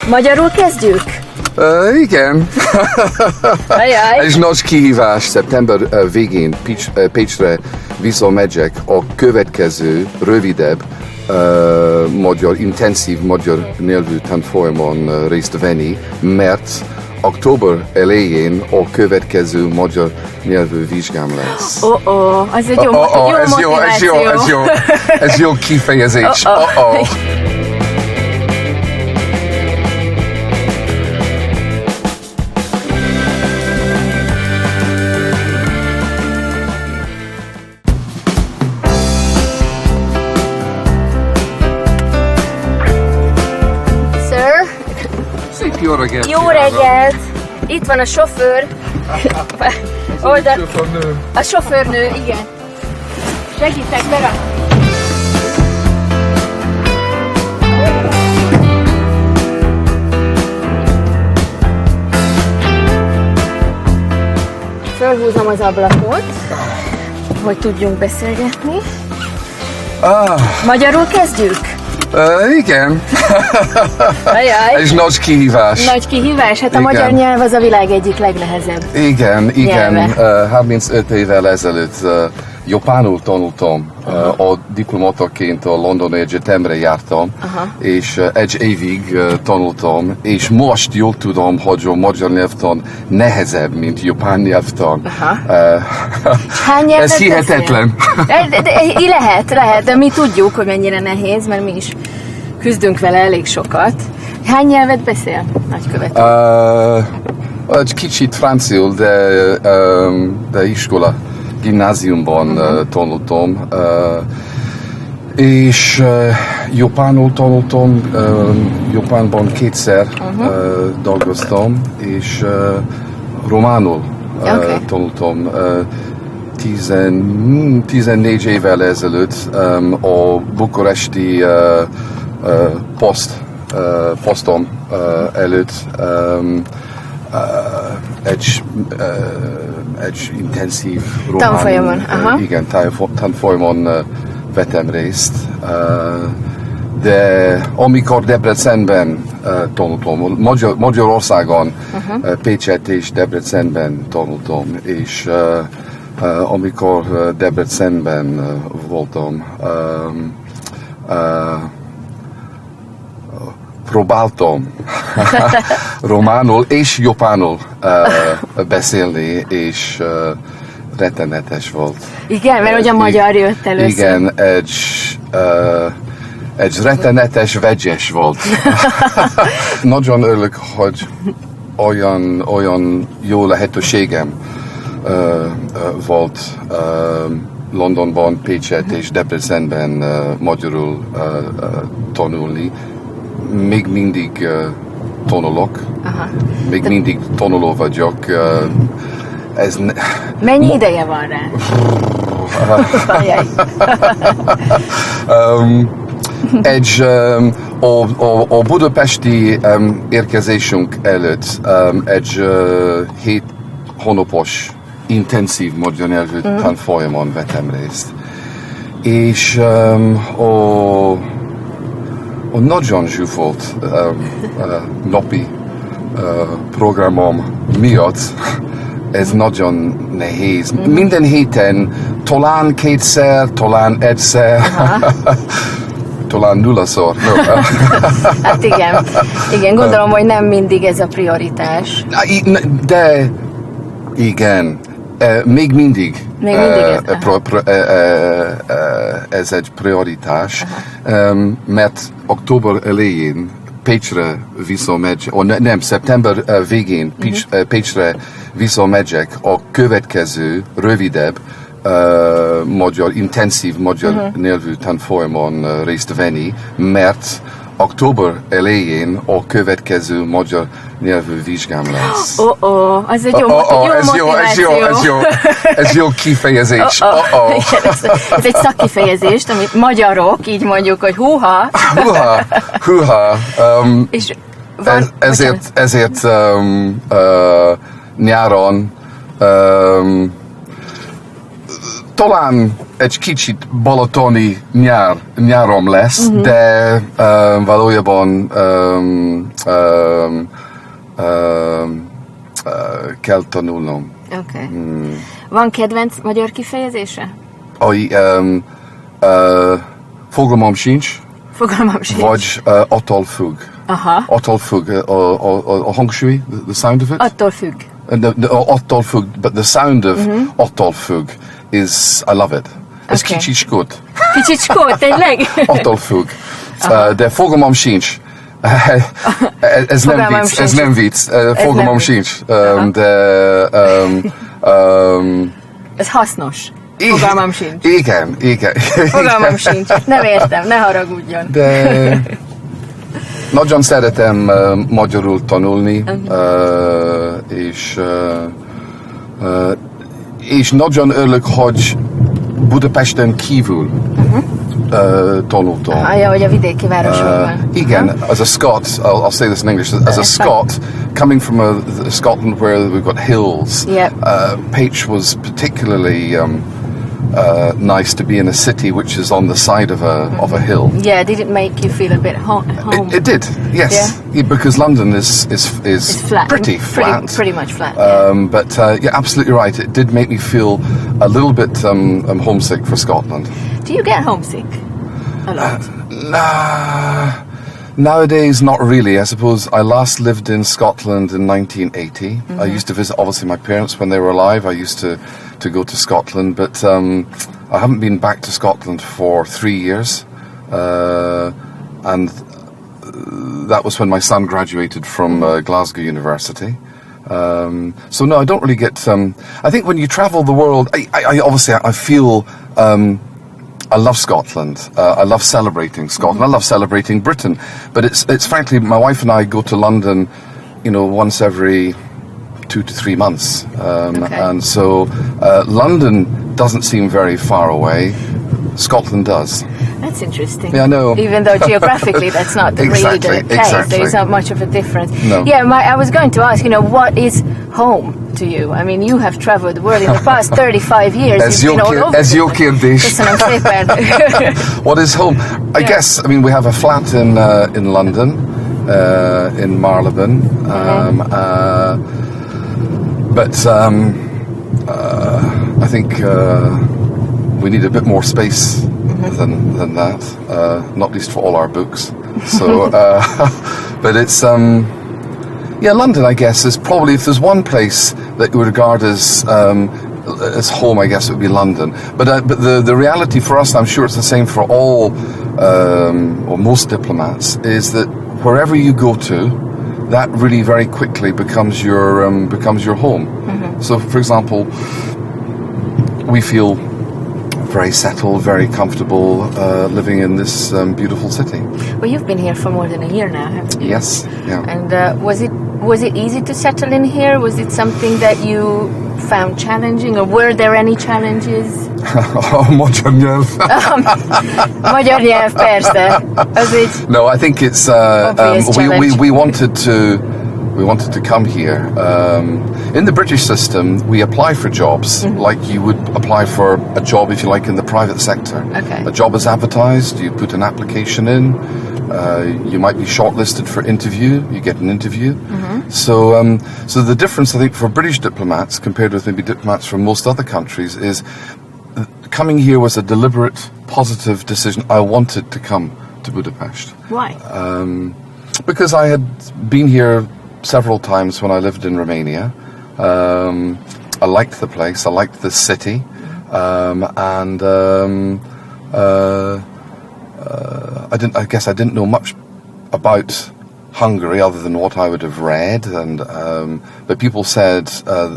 Magyarul kezdjük? Igen. Ez nagy kihívás. Szeptember végén Pécsre visszamegyek a következő, rövidebb, magyar, intenzív magyar nyelvű tanfolyamon részt venni, mert október elején a következő magyar nyelvű vizsgám lesz. Az egy jó motiváció. Ez jó kifejezés. Jó reggelt! Jó reggelt! Itt van a sofőr. A sofőrnő, igen. Segítek, Vera! Fölhúzom az ablakot, hogy tudjunk beszélgetni. Magyarul kezdjük? Igen. Ez nagy kihívás. Nagy kihívás? Hát a magyar nyelv az a világ egyik legnehezebb. Igen. 35 évvel ezelőtt japánul tanultam. A diplomataként a Londoni Egyetemre jártam, és egy évig tanultam, és most jól tudom, hogy a magyar nyelvtan nehezebb, mint japán nyelvtan. Ez hihetetlen. Lehet, de mi tudjuk, hogy mennyire nehéz, mert mi is küzdünk vele elég sokat. Hány nyelvet beszél, nagykövet? Egy kicsit franciául, de iskola, gimnáziumban tanultam, és japánul tanultam, Japánban kétszer dolgoztam, és románul tanultam. 14 évvel ezelőtt a bukaresti posztom előtt egy intenzív román tanfolyamon vettem részt, de amikor Debrecenben tanultam, Magyarországon, Pécset és Debrecenben tanultam, és amikor Debrecenben voltam, próbáltam románul és japánul beszélni, és rettenetes volt. Igen, mert ugye a magyar jött először. Igen, egy rettenetes vegyes volt. Nagyon örülök, hogy olyan jó lehetőségem volt Londonban, Pécset és Debrecenben magyarul tanulni. Még mindig tanulok, még mindig tanuló vagyok. Mennyi ideje van rá? A budapesti érkezésünk előtt egy 7 hónapos intenzív magyar nyelvű tanfolyamon vettem részt. És a nagyon zsúfolt napi programom miatt ez nagyon nehéz. Minden héten talán kétszer, talán egyszer, talán nullaszor. Hát igen, gondolom, hogy nem mindig ez a prioritás. De igen, még mindig ez egy prioritás, mert október elején Pécsre visszamegyek, szeptember végén Pécsre visszamegyek a következő, rövidebb, magyar, intenzív magyar nyelvű tanfolyamon részt venni, mert október elején a következő magyar nyelvű vizsgám lesz. Az egy jó motiváció. Ez jó kifejezés. Ez egy szakkifejezés, amit magyarok így mondjuk, hogy húha. És ezért nyáron talán egy kicsit balatoni nyárom lesz, de valójában kell tanulnom. Okay. Van kedvenc magyar kifejezése? Fogalmam sincs. Fogalmam sincs. Vagy attól függ. Aha. Attól függ. A hangsúly, the sound of it? Attól függ. Attól függ, but the sound of attól függ is, I love it. Ez kicsit skót. Kicsit skót, tényleg? Attól függ. De fogalmam sincs. Ez nem vicc. Fogalmam sincs. De... ez hasznos. Fogalmam sincs. Igen. Fogalmam sincs. Nem értem, ne haragudjon. De nagyon szeretem magyarul tanulni, és nagyon örülök, hogy Budapesten kívül tanultam. Ja, hogy a vidéki városokban. Igen, as a Scot, I'll say this in English, as a Scot, coming from Scotland where we've got hills, Paich was particularly nice to be in a city which is on the side of a hill. Yeah, did it make you feel a bit home? It did, yes. Yeah, because London is flat. Pretty flat. Pretty much flat. But yeah, absolutely right. It did make me feel a little bit homesick for Scotland. Do you get homesick a lot? Nowadays, not really. I suppose I last lived in Scotland in 1980. I used to visit, obviously, my parents when they were alive. I used to go to Scotland, but I haven't been back to Scotland for 3 years. And that was when my son graduated from Glasgow University. So no, I don't really get... I think when you travel the world, I obviously feel... I love Scotland. I love celebrating Scotland. I love celebrating Britain. But it's frankly, my wife and I go to London, once every 2 to 3 months. And so London doesn't seem very far away. Scotland does. That's interesting. Yeah, I know. Even though geographically that's not really the case. There is not much of a difference. No. Yeah, I was going to ask, what is home to you? I mean, you have traveled the world in the past 35 years. You've been all over. Your kérdés. What is home? I guess, we have a flat in London, in Marylebone. But I think we need a bit more space than that, not least for all our books. So, but it's London, I guess, is probably, if there's one place that you would regard as home, I guess it would be London. But the reality for us, I'm sure it's the same for all or most diplomats, is that wherever you go to, that really very quickly becomes your home. So, for example, we feel very settled, very comfortable living in this beautiful city. Well, you've been here for more than a year now, haven't you? Yes, yeah. And was it easy to settle in here? Was it something that you found challenging, or were there any challenges? Magyar nyelv. Magyar nyelv, persze. No, I think it's we wanted to come here. In the British system, we apply for jobs like you would apply for a job, if you like, in the private sector. Okay. A job is advertised, you put an application in, you might be shortlisted for interview, you get an interview. So the difference, I think, for British diplomats compared with maybe diplomats from most other countries is coming here was a deliberate, positive decision. I wanted to come to Budapest. Why? Because I had been here several times when I lived in Romania. I liked the place, I liked the city, and I guess I didn't know much about Hungary other than what I would have read, and but people said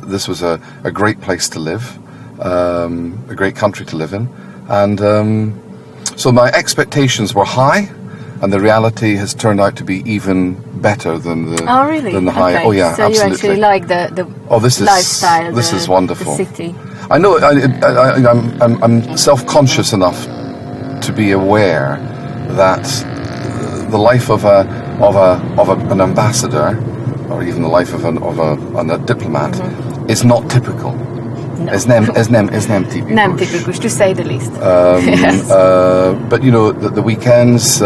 this was a great place to live, a great country to live in, and so my expectations were high. And the reality has turned out to be even better than the than the high. Okay. Oh yeah, so absolutely. So you actually like the lifestyle, this is wonderful. The city. I know. I'm self-conscious enough to be aware that the life of an ambassador, or even the life of a diplomat, is not typical. No. Ez nem tipikus. Nem tipikus, to say the least. Yes. But you know, the weekends,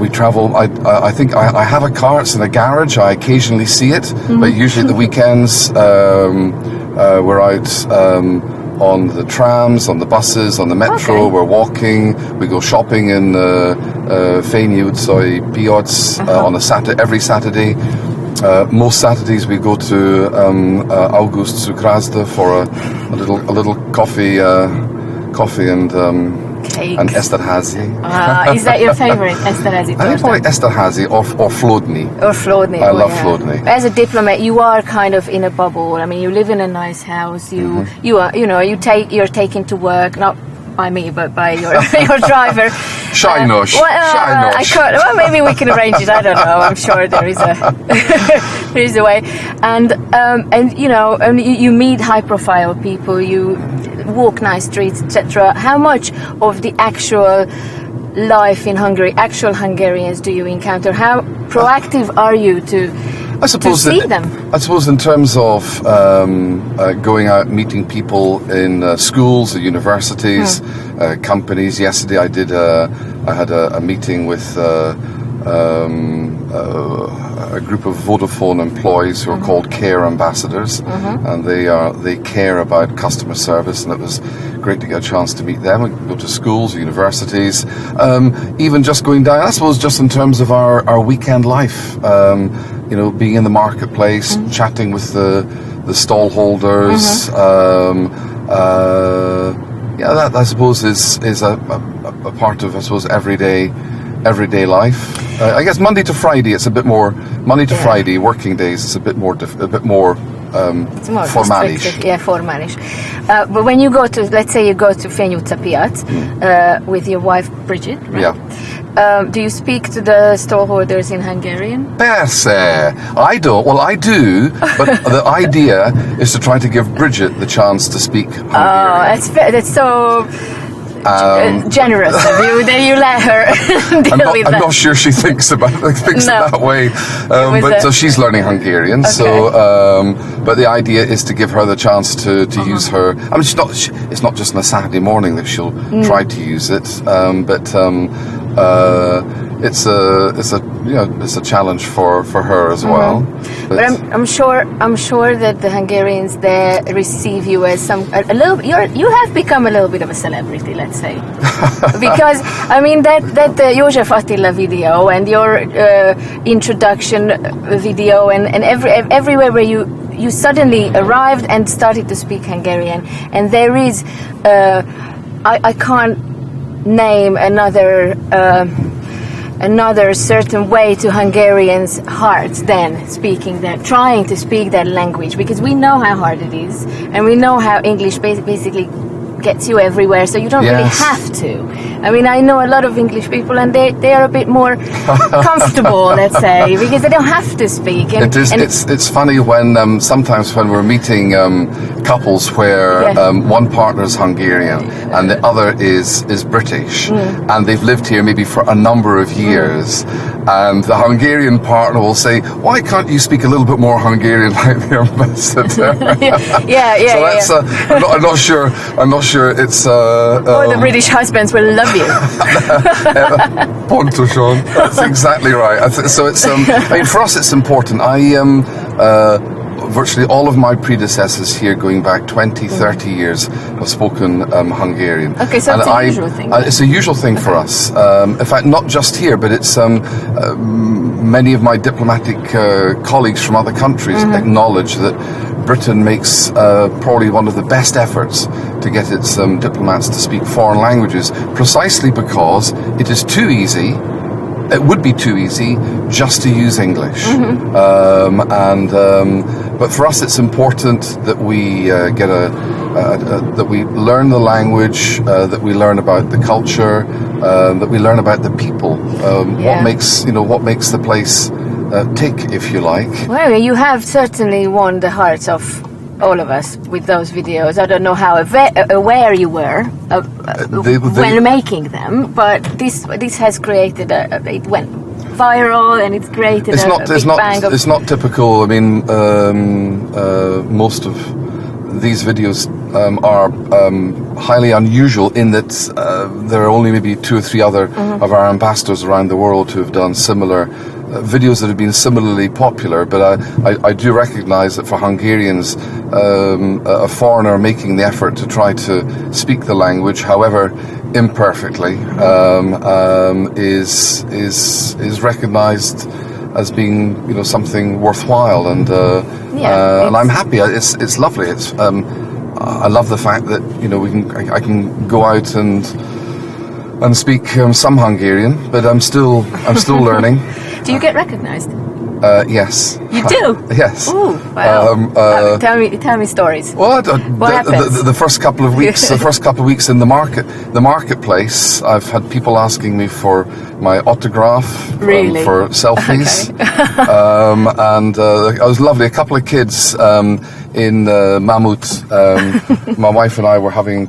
we travel. I think I have a car. It's in a garage. I occasionally see it, but usually at the weekends we're out on the trams, on the buses, on the metro. Okay. We're walking. We go shopping in Fényújtszai Piac on every Saturday. Most Saturdays we go to August Cukrazda for a little coffee and cake. And Esterházy. Is that your favorite, Esterházy? I think probably Esterházy or Flodny. Or Flodny. I love Flodny. As a diplomat, you are kind of in a bubble. I mean, you live in a nice house. You are, you're taken to work, not by me, but by your driver. Shinosh. Well, maybe we can arrange it. I don't know. I'm sure there is a way. And you meet high-profile people. You walk nice streets, etc. How much of the actual life in Hungary, actual Hungarians, do you encounter? How proactive are you to see them? I suppose in terms of going out meeting people in schools, universities, companies. Yesterday I had a meeting with a group of Vodafone employees who are called Care Ambassadors, and they care about customer service, and it was great to get a chance to meet them. We go to schools, universities, even just going down, I suppose, just in terms of our weekend life, being in the marketplace, chatting with the stall holders. That I suppose is a part of, I suppose, everyday life. I guess Monday to Friday, it's a bit more. Monday to Friday, working days, it's a bit more it's more formalish. Yeah, formalish. But when you go to, let's say you go to Fényújtszai Piac with your wife Bridget, right? Yeah. Do you speak to the stallholders in Hungarian? Persze. I don't. Well, I do, but the idea is to try to give Bridget the chance to speak Hungarian. Oh, that's so generous of you that you let her deal with that. I'm not sure she thinks it that way. So she's learning Hungarian. Okay. So, but the idea is to give her the chance to use her. I mean, it's not just on a Saturday morning that she'll try to use it, but it's a challenge for her as well. But I'm sure that the Hungarians there receive you as you have become a little bit of a celebrity, let's say, because I mean that József Attila video and your introduction video and everywhere where you suddenly arrived and started to speak Hungarian, and there is I can't name another certain way to Hungarians' hearts than trying to speak that language, because we know how hard it is, and we know how English basically gets you everywhere, so you don't really have to. I mean, I know a lot of English people, and they are a bit more comfortable, let's say, because they don't have to speak. It's funny when sometimes when we're meeting couples where one partner is Hungarian and the other is British, and they've lived here maybe for a number of years, and the Hungarian partner will say, "Why can't you speak a little bit more Hungarian like the ambassador?" So that's I'm not sure it's or the British husbands will love you. Pontosan. That's exactly right. So it's I mean, for us it's important. Virtually all of my predecessors here, going back 20, 30 years, have spoken Hungarian. Okay, so it's a usual thing. It's a usual thing for us. In fact, not just here, but it's many of my diplomatic colleagues from other countries acknowledge that Britain makes probably one of the best efforts to get its diplomats to speak foreign languages, precisely because it is too easy. It would be too easy just to use English, but for us it's important that we that we learn the language, that we learn about the culture, that we learn about the people. What makes the place tick, if you like. Well, you have certainly won the hearts of all of us with those videos. I don't know how aware you were when making them, but this has created it went viral and it's great. It's not typical. I mean, most of these videos are highly unusual in that there are only maybe 2 or 3 other of our ambassadors around the world who have done similar videos that have been similarly popular. But I do recognise that for Hungarians, a foreigner making the effort to try to speak the language, however imperfectly, is recognised as being, you know, something worthwhile, and I'm happy. It's lovely. It's I love the fact that, you know, I can go out and speak some Hungarian, but I'm still learning. Do you get recognised? Yes. You do? Yes. Ooh, wow. Tell me stories. Well, what happens? The first couple of weeks in the marketplace, I've had people asking me for my autograph, really? For selfies, okay. and it was lovely. A couple of kids in Mammut. My wife and I were having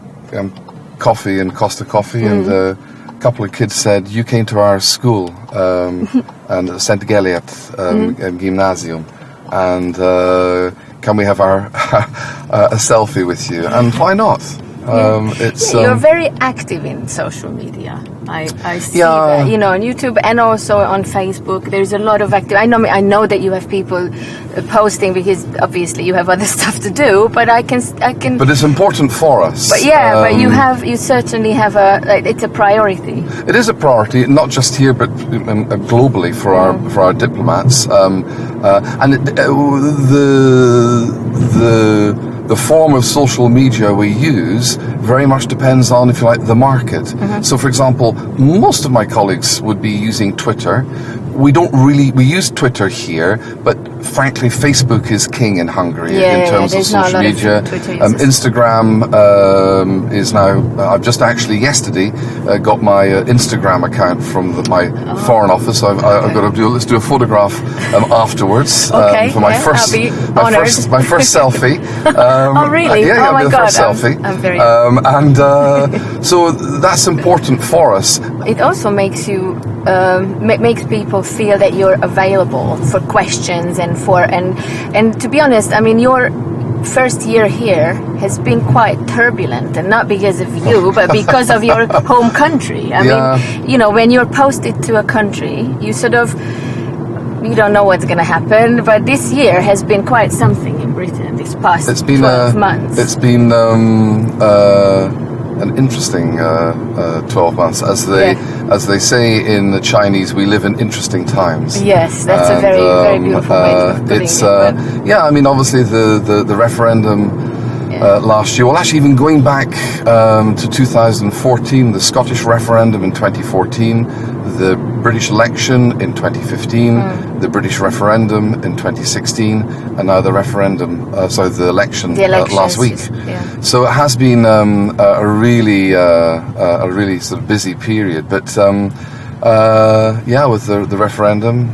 coffee in Costa Coffee, and a couple of kids said, "You came to our school." And St. Geliat Gymnasium, and can we have a selfie with you? And why not? You're very active in social media. I see Yeah. that, you know, on YouTube and also on Facebook. There's a lot of active. I know that you have people posting because obviously you have other stuff to do. But I can. But it's important for us. But but you certainly have it's a priority. It is a priority, not just here, but globally for our diplomats. And the form of social media we use very much depends on, if you like, the market. So, for example, most of my colleagues would be using Twitter. We use Twitter here, but frankly, Facebook is king in Hungary in terms of social media. Instagram is now. I've just actually yesterday got my Instagram account from my foreign office. I've got to let's do a photograph afterwards for my first selfie. Oh really? Yeah, oh my God! Selfie. I'm very. So that's important for us. It also makes you makes people feel that you're available for questions and to be honest, I mean, your first year here has been quite turbulent, and not because of you, but because of your home country. I mean, you know, when you're posted to a country, you don't know what's going to happen. But this year has been quite something in Britain. This past 12 months. It's been an interesting 12 months, as they say in the Chinese. We live in interesting times. Yes, that's a very very beautiful way of putting it. I mean, obviously the referendum last year. Well, actually, even going back to 2014, the Scottish referendum in 2014, the British election in 2015, the British referendum in 2016, and now the election last week. Yeah. So it has been a really sort of busy period, but with the referendum,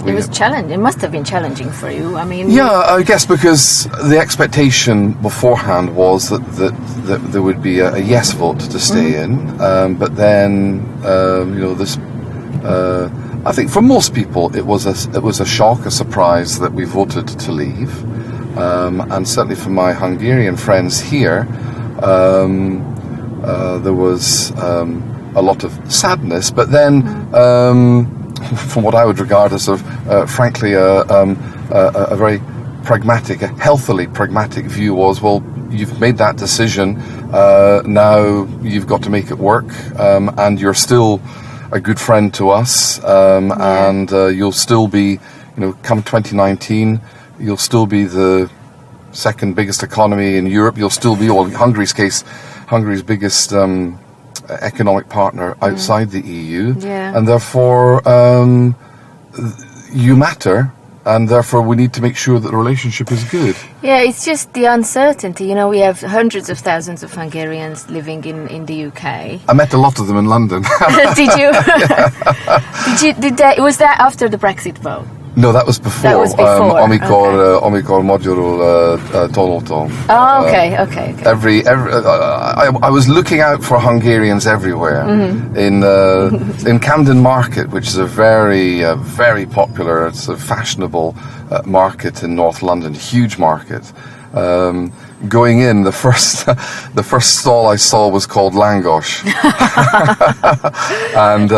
it was challenging. It must have been challenging for you. I mean, I guess because the expectation beforehand was that there would be a yes vote to stay in, but then this. I think for most people it was a shock, a surprise that we voted to leave, and certainly for my Hungarian friends here, there was a lot of sadness. But then, from what I would regard as frankly a very pragmatic, a healthily pragmatic view was, well, you've made that decision, now you've got to make it work, and you're still a good friend to us, and you'll still be, come 2019, you'll still be the second biggest economy in Europe. You'll still be, in Hungary's case, Hungary's biggest economic partner outside the EU, and therefore you matter. And therefore, we need to make sure that the relationship is good. Yeah, it's just the uncertainty. We have hundreds of thousands of Hungarians living in the UK. I met a lot of them in London. Did you? Was that after the Brexit vote? No, that was before. That was before. Amikor magyarul tanultam. Oh, okay. I was looking out for Hungarians everywhere. In Camden Market, which is a very very popular, it's a fashionable market in North London, huge market. Going in, the first stall I saw was called Langos. And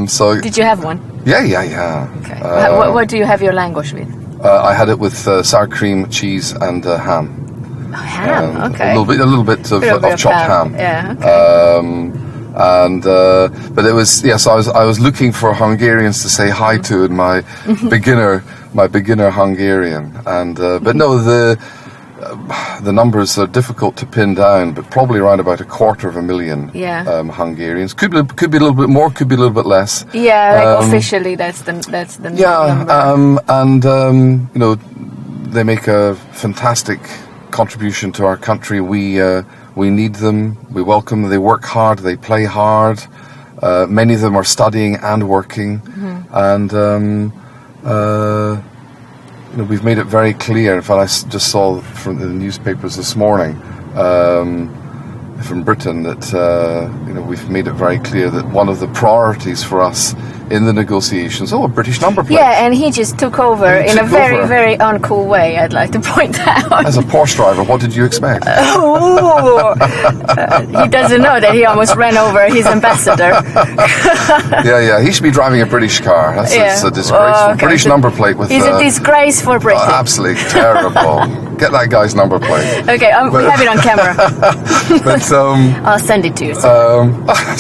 so... Did you have one? Yeah. Okay. What do you have your langos with? I had it with sour cream, cheese, and ham. Oh, ham, okay. A little bit of chopped ham. Yeah, okay. But it was, yes, I was looking for Hungarians to say hi to in my beginner Hungarian. And but no, the numbers are difficult to pin down, but probably around about 250,000 Hungarians. Could be a little bit more, could be a little bit less. Yeah, like officially that's the number. You know, they make a fantastic contribution to our country. We need them. We welcome them. They work hard. They play hard. Many of them are studying and working, and. You know, we've made it very clear. In fact, I just saw from the newspapers this morning from Britain that you know, we've made it very clear that one of the priorities for us in the negotiations. Oh, a British number plate. Yeah, and he just took over in a very, very uncool way, I'd like to point out. As a Porsche driver, what did you expect? He doesn't know that he almost ran over his ambassador. Yeah, he should be driving a British car. That's a disgraceful British number plate with... It's a disgrace for Britain. Absolutely terrible. Get that guy's number plate. Okay, we have it on camera. But I'll send it to you.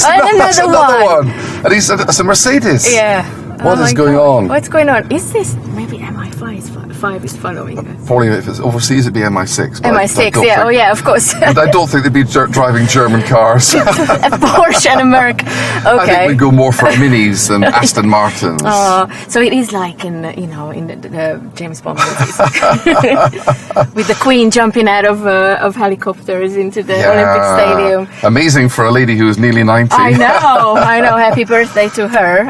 Another one. And it's a Mercedes. Yeah. What is going on? What's going on? Is this maybe MI5 is following us? Probably if it's overseas, it'd be MI6. MI6, yeah. Oh, yeah, of course. But I don't think they'd be driving German cars. A Porsche and America. Okay. I think we'd go more for Minis than Aston Martins. Oh, so it is like in the James Bond movies, with the Queen jumping out of helicopters into the Olympic Stadium. Amazing for a lady who is nearly 90. I know. Happy birthday to her.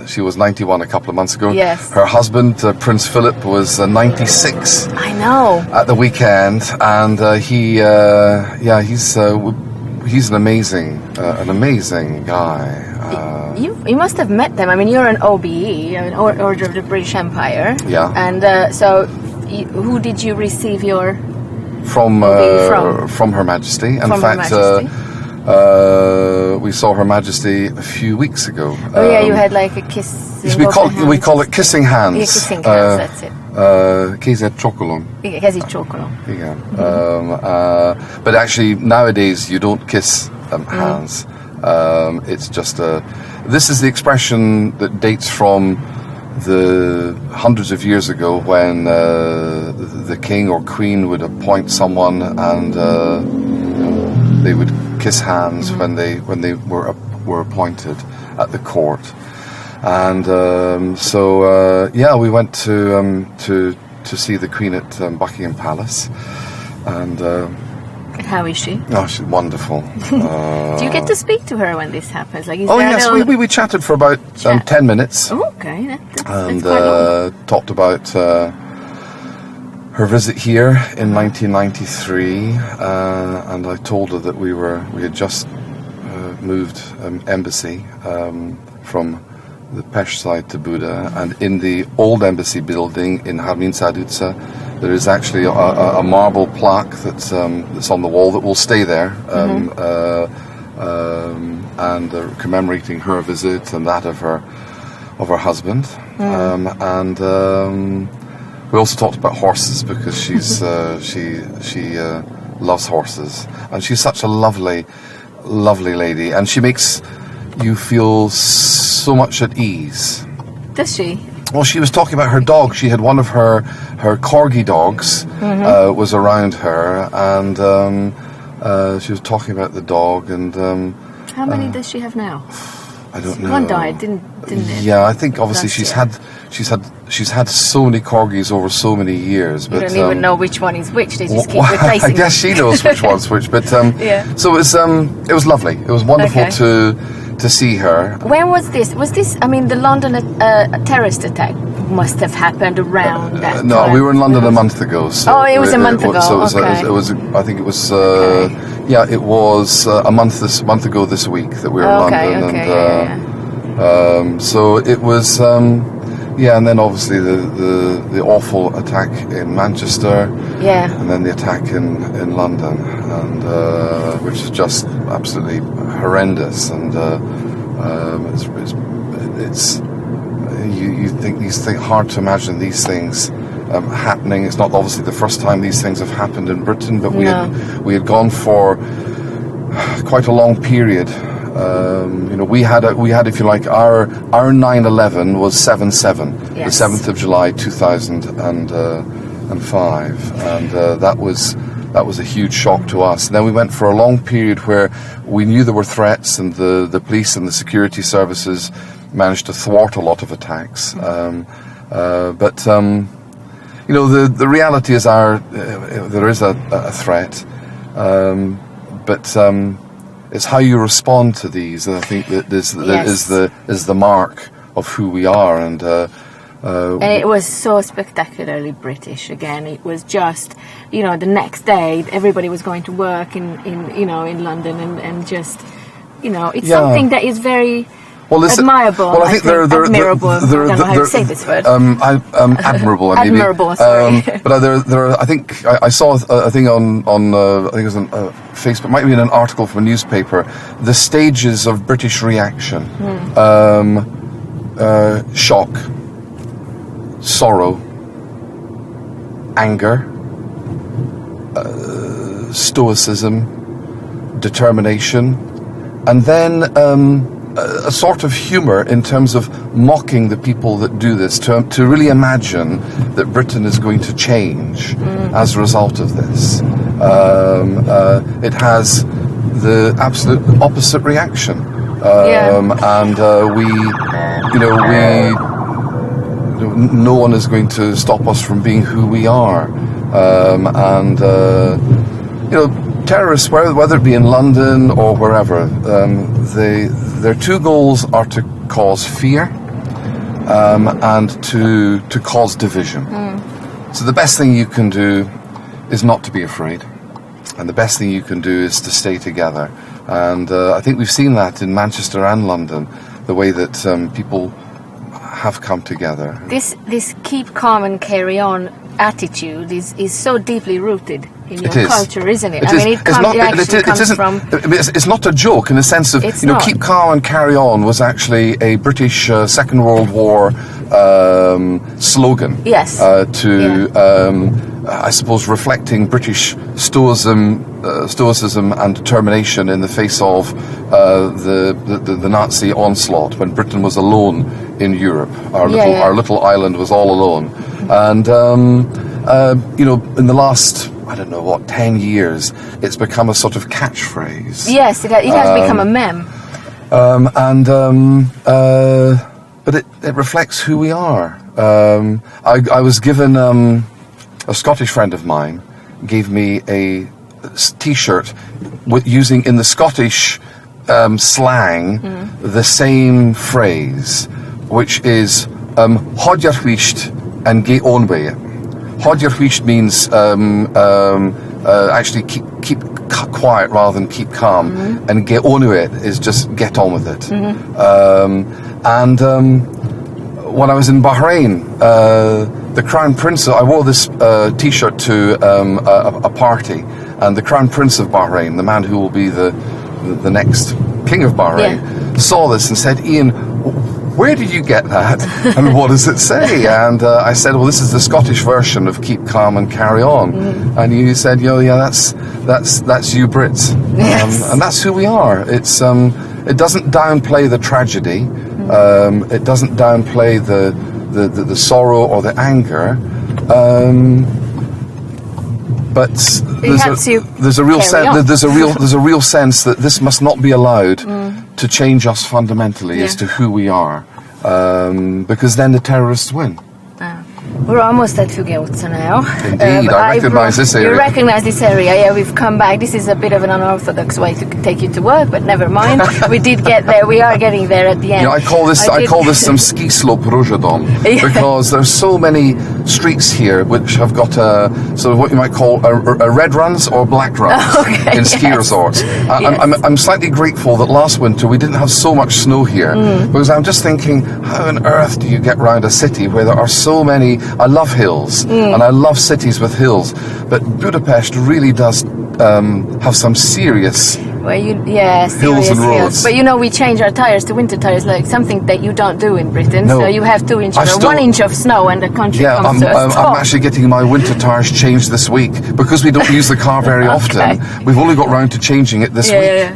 She was 91 a couple of months ago. Yes. Her husband, Prince Philip, was 96. I know. At the weekend, and he's an amazing guy. You must have met them. I mean, you're an OBE, Order of the British Empire. Yeah. And so, who did you receive your from Her Majesty? In fact, we saw Her Majesty a few weeks ago. You had like a kiss. We call it kissing hands. Yeah, kissing hands. That's it. Kézet csókolom. Kézet csókolom. But actually, nowadays you don't kiss hands. It's just this is the expression that dates from the hundreds of years ago when the king or queen would appoint someone and they would kiss hands when they were appointed at the court. And we went to see the Queen at Buckingham Palace, and how is she? Oh, she's wonderful. Do you get to speak to her when this happens? Like, we chatted for about 10 minutes. Oh, okay, that's and quite long. Talked about her visit here in 1993, and I told her that we had just moved embassy from the Pest side to Buda, and in the old embassy building in Harminsadutsa there is actually a marble plaque that's on the wall that will stay there, and commemorating her visit and that of her husband. We also talked about horses because she loves horses, and she's such a lovely lady, and she makes you feel so much at ease. Does she? Well, she was talking about her dog. She had one of her corgi dogs was around her, and she was talking about the dog. And how many does she have now? I don't know. One died, didn't it? Yeah, I think obviously she's had so many corgis over so many years. But you don't even know which one is which. They just keep replacing. I guess she knows which one's which. But so it was lovely. It was wonderful to see her. When was this? I mean, the London terrorist attack must have happened around that No, time. we were in London a month ago. So it was a month ago. So okay. it was. I think it was. It was a month ago this week that we were in London, and so it was. And then obviously the awful attack in Manchester. Yeah. And then the attack in London, and which is just absolutely horrendous, and it's you think these things, hard to imagine these things happening. It's not obviously the first time these things have happened in Britain, but we had gone for quite a long period. We had if you like our 9/11 was 7/7, the 7th of July 2005, and that was a huge shock to us. And then we went for a long period where we knew there were threats, and the police and the security services managed to thwart a lot of attacks. But the reality is there is a threat, but it's how you respond to these, and I think that is the mark of who we are. And it was so spectacularly British. Again, it was just the next day everybody was going to work in London, and just it's something that is very admirable. Well, I think admirable. I don't know how to say this word. Admirable. Admirable. Sorry. But I think I saw a thing on I think it was on Facebook. Might be in an article from a newspaper. The stages of British reaction: shock, sorrow, anger, stoicism, determination, and then a sort of humour in terms of mocking the people that do this, to really imagine that Britain is going to change as a result of this. It has the absolute opposite reaction, and no one is going to stop us from being who we are, terrorists, whether it be in London or wherever, their two goals are to cause fear and to cause division. So the best thing you can do is not to be afraid, and the best thing you can do is to stay together. And I think we've seen that in Manchester and London, the way that people have come together. This keep calm and carry on attitude is so deeply rooted in your culture, isn't it? It's not a joke in the sense of keep calm and carry on was actually a British Second World War slogan. Yes. I suppose reflecting British stoicism and determination in the face of the Nazi onslaught, when Britain was alone in Europe. Our little island was all alone, and in the last 10 years, it's become a sort of catchphrase. Yes, it has become a meme. But it reflects who we are. I was given a Scottish friend of mine gave me a T-shirt using in the Scottish slang the same phrase, which is "Hod your huist and get on with it." Hod your huist means actually keep quiet rather than keep calm, and get on with it is just get on with it. When I was in Bahrain, the Crown Prince, I wore this T-shirt to a party, and the Crown Prince of Bahrain, the man who will be the next King of Bahrain, saw this and said, "Iain, where did you get that? And what does it say?" And I said, "Well, this is the Scottish version of keep calm and carry on." And he said, that's you Brits. Yes. And that's who we are. It's it doesn't downplay the tragedy. It doesn't downplay the sorrow or the anger. But there's a real sense that this must not be allowed to change us fundamentally as to who we are, because then the terrorists win. We're almost at Füge utca now. Indeed, I recognise this area. You recognise this area, yeah, we've come back. This is a bit of an unorthodox way to take you to work, but never mind. We did get there, we are getting there at the end. You know, I call this some ski slope Rujadon, because there's so many streets here which have got sort of what you might call a red runs or black runs in ski resorts. I'm slightly grateful that last winter we didn't have so much snow here, because I'm just thinking, how on earth do you get round a city where there are so many... I love hills, and I love cities with hills, but Budapest really does have some serious hills and roads. But you know, we change our tires to winter tires, like something that you don't do in Britain. No. So you have 2 inches or 1 inch of snow, and the country comes to a stop. I'm actually getting my winter tires changed this week, because we don't use the car very often. We've only got round to changing it this week.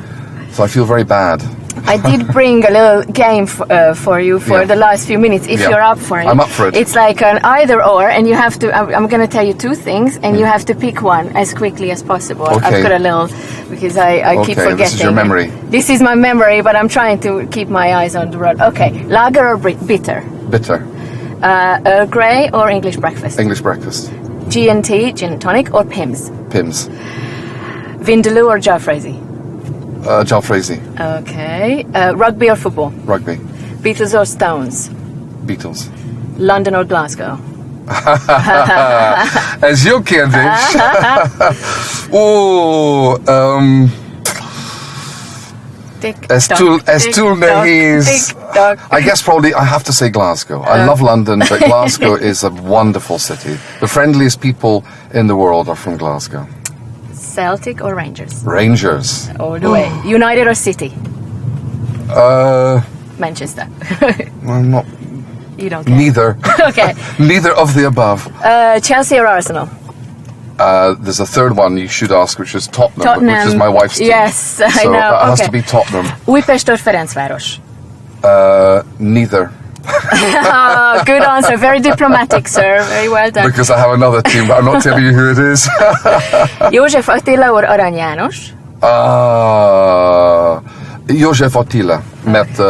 So I feel very bad. I did bring a little game for you for the last few minutes, if you're up for it. I'm up for it. It's like an either or, and you have to, I'm going to tell you 2 things, and you have to pick one as quickly as possible. Okay. I've got a little, because I keep forgetting. This is your memory. This is my memory, but I'm trying to keep my eyes on the road. Okay, lager or bitter? Bitter. Earl Grey or English breakfast? English breakfast. G&T, gin and tonic, or Pimm's? Pimm's. Vindaloo or Jalfrezi? Jalfrezi. Okay. Rugby or football? Rugby. Beatles or Stones? Beatles. London or Glasgow? As you kiedyś. I guess probably I have to say Glasgow. I love London, but Glasgow is a wonderful city. The friendliest people in the world are from Glasgow. Celtic or Rangers? Rangers. All the way. United or City? Manchester. I'm not. You don't care? Neither. Okay. Neither of the above. Chelsea or Arsenal? There's a third one you should ask, which is Tottenham. Which is my wife's team. Yes, I so know. That has to be Tottenham. Újpest or Ferencváros? Neither. Oh, good answer. Very diplomatic, sir. Very well done. Because I have another team, but I'm not telling you who it is. József Attila or Arany János? József Attila, mert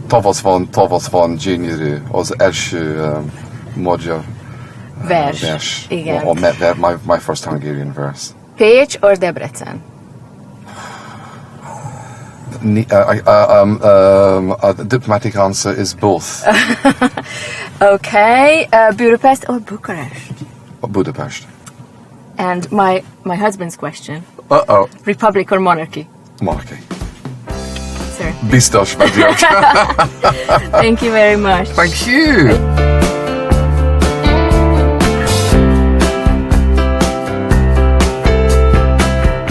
tavasz van gyönyörű, az első magyar vers. Igen. My first Hungarian verse. Pécs or Debrecen? The diplomatic answer is both. Okay, Budapest or Bucharest? Budapest. And my husband's question. Uh-oh. Republic or monarchy? Monarchy. Sir. Biztos vagyok. Thank you very much. Thank you.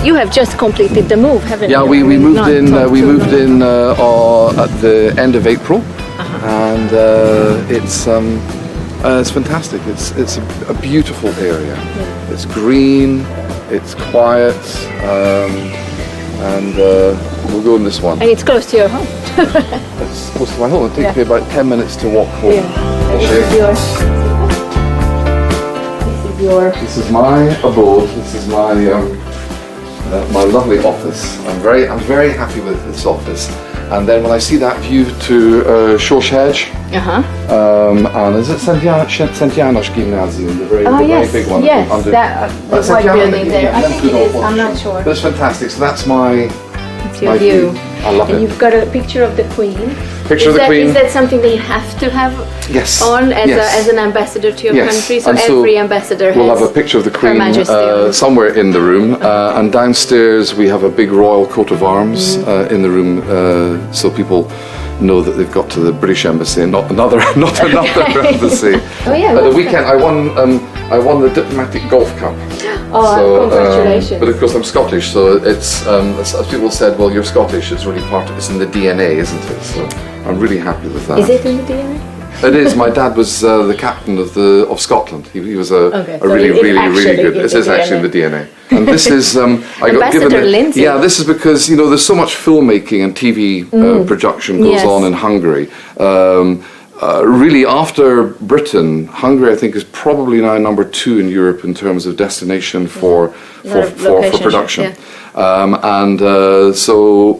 You have just completed the move, haven't you? Yeah, we moved in. We moved in at the end of April, and it's fantastic. It's a beautiful area. Yeah. It's green, it's quiet, and we'll go in this one. And it's close to your home. It's close to my home. It takes me about 10 minutes to walk home. Yeah. This is my abode. This is my lovely office. I'm very happy with this office. And then when I see that view to Shorshedge, and is it St. Janos Gymnasium, the very big one? Yes, the white building there. I think it is, I'm not sure. But it's fantastic. So that's my view. I love it. And you've got a picture of the Queen. Picture of the Queen. Is that something that you have to have on as an ambassador to your country? So every ambassador has. We'll have a picture of the Queen somewhere in the room, and downstairs we have a big royal coat of arms in the room, so people know that they've got to the British Embassy and not another embassy. Oh yeah. At the weekend I won the diplomatic golf cup. Oh, congratulations! But of course I'm Scottish, so it's as people said, well, you're Scottish. It's really it's in the DNA, isn't it? So I'm really happy with that. Is it in the DNA? It is. My dad was the captain of Scotland. He was a really good. This is actually in the DNA. And this is I got given Ambassador Lindsay. Yeah, this is because there's so much filmmaking and TV production goes on in Hungary. Really, after Britain, Hungary I think is probably now number 2 in Europe in terms of destination for production. Yeah. So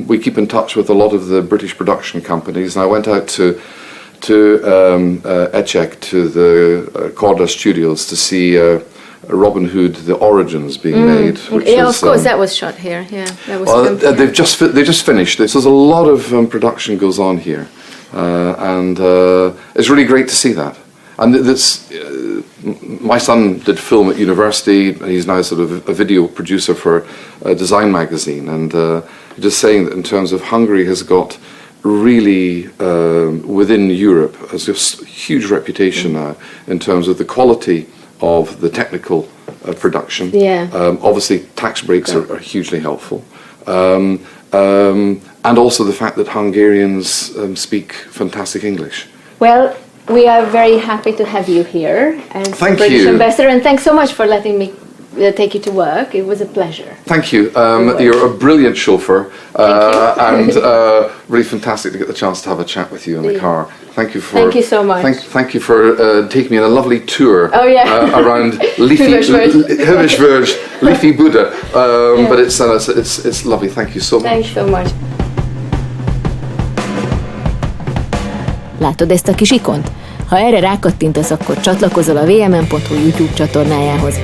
we keep in touch with a lot of the British production companies, and I went out to to Echek to the Corda Studios to see Robin Hood: The Origins being made. Which Yeah, was, of course, that was shot here. Yeah, that was. well, filmed here. they just finished this. There's a lot of production goes on here, and it's really great to see that. And that's my son did film at university. He's now sort of a video producer for a design magazine, and just saying that in terms of Hungary has got really within Europe has just huge reputation now in terms of the quality of the technical production. Yeah. Obviously, tax breaks are hugely helpful. And also the fact that Hungarians speak fantastic English. Well, we are very happy to have you here as Thank British you. ambassador, and thanks so much for letting me take you to work. It was a pleasure. Thank you. You're a brilliant chauffeur, and really fantastic to get the chance to have a chat with you in the car. Thank you for. Thank you so much. Thank you for taking me on a lovely tour. Oh, yeah. Around leafy Buddha. But it's lovely. Thank you so much. Thanks so much. Látod ezt a kis ikont? Ha erre rákattintasz, akkor csatlakozol a vmn.hu YouTube csatornájához.